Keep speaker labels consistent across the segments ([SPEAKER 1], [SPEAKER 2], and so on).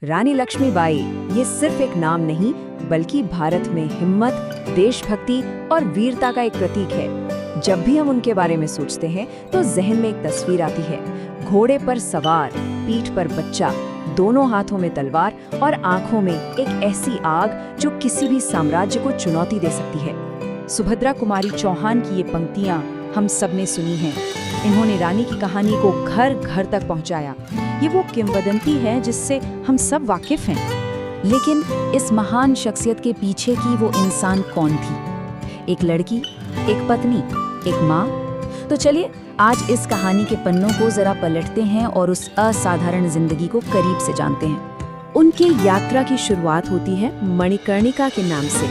[SPEAKER 1] रानी लक्ष्मीबाई ये सिर्फ एक नाम नहीं बल्कि भारत में हिम्मत, देशभक्ति और वीरता का एक प्रतीक है। जब भी हम उनके बारे में सोचते हैं तो जहन में एक तस्वीर आती है, घोड़े पर सवार, पीठ पर बच्चा, दोनों हाथों में तलवार और आंखों में एक ऐसी आग जो किसी भी साम्राज्य को चुनौती दे सकती है। सुभद्रा कुमारी चौहान की ये पंक्तियां हम सब ने सुनी हैं। इन्होंने रानी की कहानी को घर घर तक पहुंचाया। ये वो किंवदंती है जिससे हम सब वाकिफ हैं। लेकिन इस महान शख्सियत के पीछे की वो इंसान कौन थी? एक लड़की, एक पत्नी, एक माँ? तो चलिए आज इस कहानी के पन्नों को जरा पलटते हैं और उस असाधारण जिंदगी को करीब से जानते हैं। उनकी यात्रा की शुरुआत होती है मणिकर्णिका के नाम से,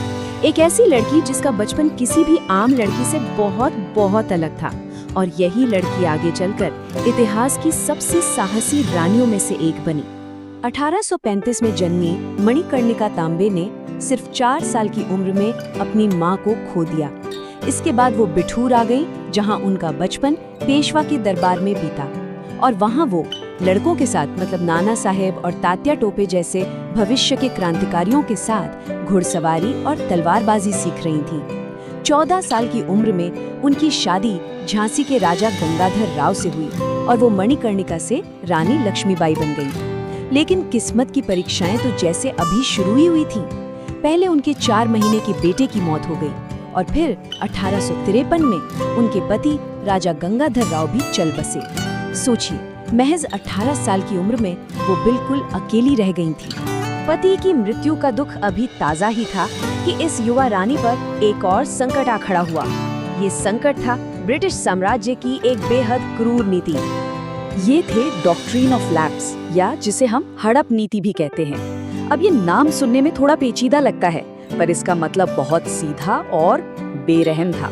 [SPEAKER 1] एक ऐसी लड़की जिसका बचपन किसी भी आम लड़की से बहुत बहुत अलग था। और यही लड़की आगे चलकर इतिहास की सबसे साहसी रानियों में से एक बनी। 1835 में जन्मी मणिकर्णिका तांबे ने सिर्फ 4 साल की उम्र में अपनी मां को खो दिया। इसके बाद वो बिठूर आ गई, जहां उनका बचपन पेशवा के दरबार में बीता। और वहां वो लड़कों के साथ मतलब नाना साहेब और तात्या टोपे जैसे भविष्य के क्रांतिकारियों के साथ घुड़सवारी और तलवारबाजी सीख रही थीं। 14 साल की उम्र में उनकी शादी झांसी के राजा गंगाधर राव से हुई और वो मणिकर्णिका से रानी लक्ष्मीबाई बन गई। लेकिन किस्मत की परीक्षाएं तो जैसे अभी शुरू ही हुई थीं। पहले उनके 4 महीने के बेटे की मौत हो गई और फिर 1853 में उनके पति राजा गंगाधर राव भी चल बसे। सोचिए, महज 18 साल की उम्र में वो बिल्कुल अकेली रह गई थी। पति की मृत्यु का दुख अभी ताजा ही था कि इस युवा रानी पर एक और संकट आ खड़ा हुआ। ये संकट था ब्रिटिश साम्राज्य की एक बेहद क्रूर नीति। ये थे डॉक्ट्रिन ऑफ लैप्स, या जिसे हम हड़प नीति भी कहते हैं। अब ये नाम सुनने में थोड़ा पेचीदा लगता है, पर इसका मतलब बहुत सीधा और बेरहम था।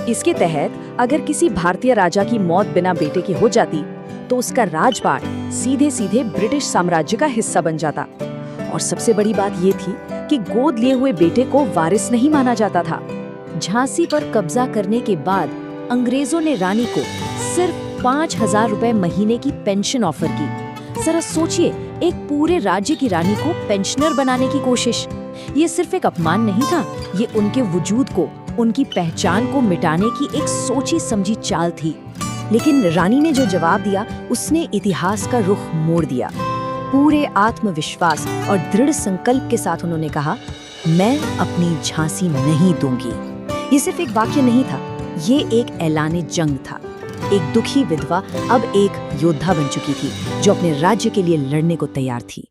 [SPEAKER 1] इसके तहत अगर किसी भारतीय राजा की मौत बिना बेटे की हो जाती तो उसका राजपाट सीधे सीधे ब्रिटिश साम्राज्य का हिस्सा बन जाता। और सबसे बड़ी बात ये थी कि गोद लिए हुए बेटे को वारिस नहीं माना जाता था। झांसी पर कब्जा करने के बाद अंग्रेजों ने रानी को सिर्फ 5,000 रुपए महीने की पेंशन ऑफर की। जरा सोचिए, एक पूरे राज्य की रानी को पेंशनर बनाने की कोशिश। ये सिर्फ एक अपमान नहीं था, ये उनके वजूद को, उनकी पहचान को मिटाने की एक सोची समझी चाल थी। लेकिन रानी ने जो जवाब दिया उसने इतिहास का रुख मोड़ दिया। पूरे आत्मविश्वास और दृढ़ संकल्प के साथ उन्होंने कहा, मैं अपनी झांसी नहीं दूंगी। ये सिर्फ एक वाक्य नहीं था, ये एक ऐलान जंग था। एक दुखी विधवा अब एक योद्धा बन चुकी थी जो अपने राज्य के लिए लड़ने को तैयार थी।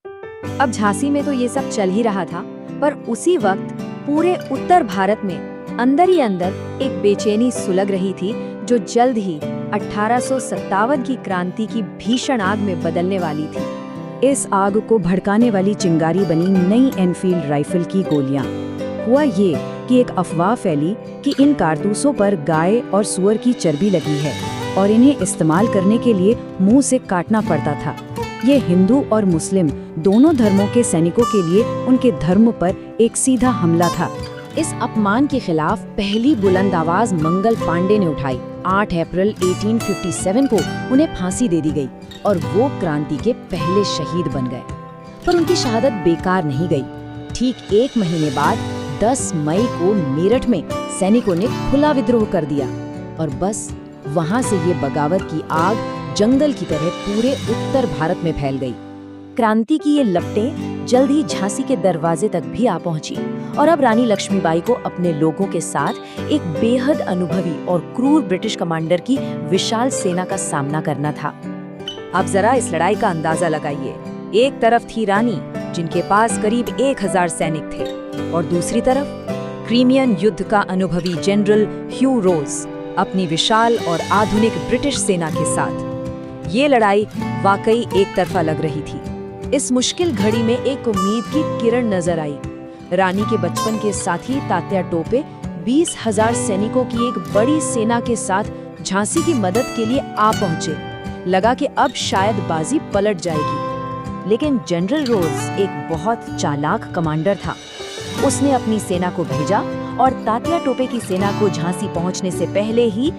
[SPEAKER 1] अब झांसी में तो ये सब चल ही रहा था, पर उसी वक्त पूरे उत्तर भारत में अंदर ही अंदर एक बेचैनी सुलग रही थी जो जल्द ही 1857 की क्रांति की भीषण आग में बदलने वाली थी। इस आग को भड़काने वाली चिंगारी बनी नई एनफील्ड राइफल की गोलियां। हुआ ये कि एक अफवाह फैली कि इन कारतूसों पर गाय और सुअर की चर्बी लगी है और इन्हें इस्तेमाल करने के लिए मुंह से काटना पड़ता था। ये हिंदू और मुस्लिम दोनों धर्मों के सैनिकों के लिए उनके धर्म पर एक सीधा हमला था। इस अपमान के खिलाफ पहली बुलंद आवाज मंगल पांडे ने उठाई। 8 अप्रैल 1857 को उन्हें फांसी दे दी गई और वो क्रांति के पहले शहीद बन गए। पर उनकी शहादत बेकार नहीं गई। ठीक 1 महीने बाद 10 मई को मेरठ में सैनिकों ने खुला विद्रोह कर दिया और बस वहां से ये बगावत की आग जंगल की तरह पूरे उत्तर भारत में फैल गई। क्रांति की ये लपटें जल्द ही झांसी के दरवाजे तक भी आ पहुंची और अब रानी लक्ष्मीबाई को अपने लोगों के साथ एक बेहद अनुभवी और क्रूर ब्रिटिश कमांडर की विशाल सेना का सामना करना था। अब जरा इस लड़ाई का अंदाजा लगाइए। एक तरफ थी रानी जिनके पास करीब 1000 सैनिक थे और दूसरी तरफ क्रीमियन युद्ध का अनुभवी जनरल ह्यू रोज अपनी विशाल और आधुनिक ब्रिटिश सेना के साथ। ये लड़ाई वाकई एक तरफा लग रही थी। इस मुश्किल घड़ी में एक उम्मीद की किरण नजर आई। रानी के बचपन के साथी तात्या टोपे 20,000 सैनिकों की एक बड़ी सेना के साथ झांसी की मदद के लिए आ पहुंचे। लगा कि अब शायद बाजी पलट जाएगी, लेकिन जनरल रोज एक बहुत चालाक कमांडर था। उसने अपनी सेना को भेजा और तात्या टोपे की सेना को झांसी पहुंचने से पहले ही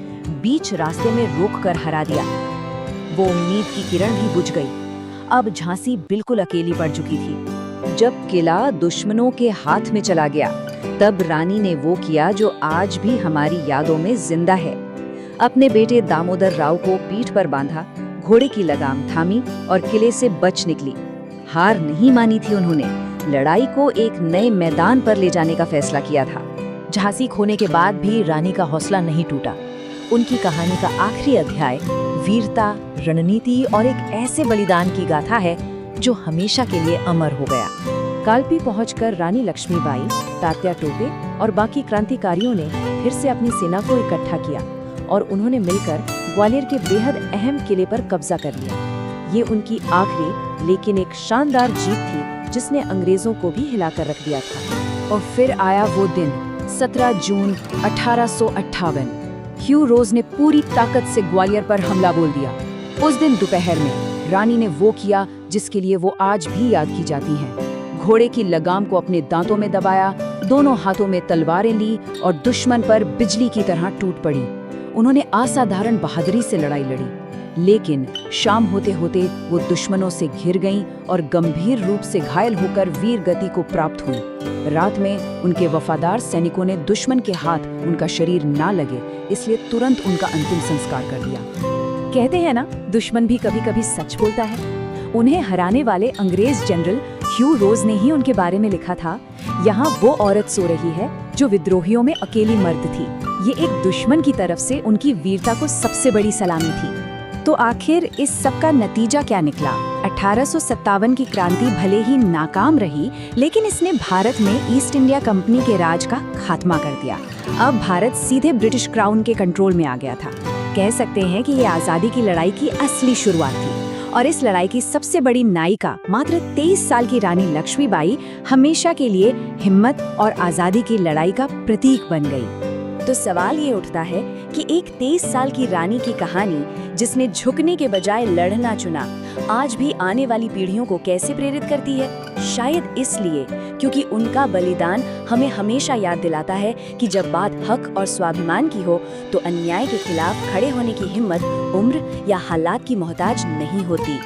[SPEAKER 1] बीच रास्ते में रोककर हरा दिया। वो उम्मीद की किरण भी बुझ गई। अब झांसी बिल्कुल अकेली पड़ चुकी थी। जब किला दुश्मनों के हाथ में चला गया, तब रानी ने वो किया जो आज भी हमारी यादों में जिंदा है। अपने बेटे दामोदर राव को पीठ पर बांधा, घोड़े की लगाम थामी और किले से बच निकली। हार नहीं मानी थी उन्होंने, लड़ाई को एक नए मैदान पर ले जाने का फैसला किया था।
[SPEAKER 2] झांसी खोने के बाद भी रानी का हौसला नहीं टूटा। उनकी कहानी का आखिरी अध्याय वीरता, रणनीति और एक ऐसे बलिदान की गाथा है जो हमेशा के लिए अमर हो गया।
[SPEAKER 1] कालपी पहुंचकर रानी लक्ष्मीबाई, तात्या टोपे और बाकी क्रांतिकारियों ने फिर से अपनी सेना को इकट्ठा किया और उन्होंने मिलकर ग्वालियर के बेहद अहम किले पर कब्जा कर लिया। ये उनकी आखिरी लेकिन एक शानदार जीत थी जिसने अंग्रेजों को भी हिलाकर रख दिया था। और फिर आया वो दिन, 17 जून 1858। ह्यू रोज ने पूरी ताकत से ग्वालियर पर हमला बोल दिया। उस दिन दोपहर में रानी ने वो किया जिसके लिए वो आज भी याद की जाती हैं। घोड़े की लगाम को अपने दांतों में दबाया, दोनों हाथों में तलवारें ली और दुश्मन पर बिजली की तरह टूट पड़ी। उन्होंने असाधारण बहादुरी से लड़ाई लड़ी, लेकिन शाम होते होते वो दुश्मनों से घिर गईं और गंभीर रूप से घायल होकर वीर गति को प्राप्त हुई। रात में उनके वफादार सैनिकों ने दुश्मन के हाथ उनका शरीर ना लगे इसलिए तुरंत उनका अंतिम संस्कार कर दिया। कहते हैं ना, दुश्मन भी कभी कभी सच बोलता है। उन्हें हराने वाले अंग्रेज जनरल ह्यू रोज ने ही उनके बारे में लिखा था, यहाँ वो औरत सो रही है जो विद्रोहियों में अकेली मर्द थी। ये एक दुश्मन की तरफ से उनकी वीरता को सबसे बड़ी सलामी थी। तो आखिर इस सब का नतीजा क्या निकला? 1857 की क्रांति भले ही नाकाम रही, लेकिन इसने भारत में ईस्ट इंडिया कंपनी के राज का खात्मा कर दिया। अब भारत सीधे ब्रिटिश क्राउन के कंट्रोल में आ गया था। कह सकते हैं कि ये आज़ादी की लड़ाई की असली शुरुआत थी। और इस लड़ाई की सबसे बड़ी नायिका मात्र 23 साल की रानी लक्ष्मीबाई हमेशा के लिए हिम्मत और आज़ादी की लड़ाई का प्रतीक बन गई। तो सवाल ये उठता है कि एक 23 साल की रानी की कहानी, जिसने झुकने के बजाय लड़ना चुना, आज भी आने वाली पीढ़ियों को कैसे प्रेरित करती है? शायद इसलिए क्योंकि उनका बलिदान हमें हमेशा याद दिलाता है कि जब बात हक और स्वाभिमान की हो तो अन्याय के खिलाफ खड़े होने की हिम्मत उम्र या हालात की मोहताज नहीं होती।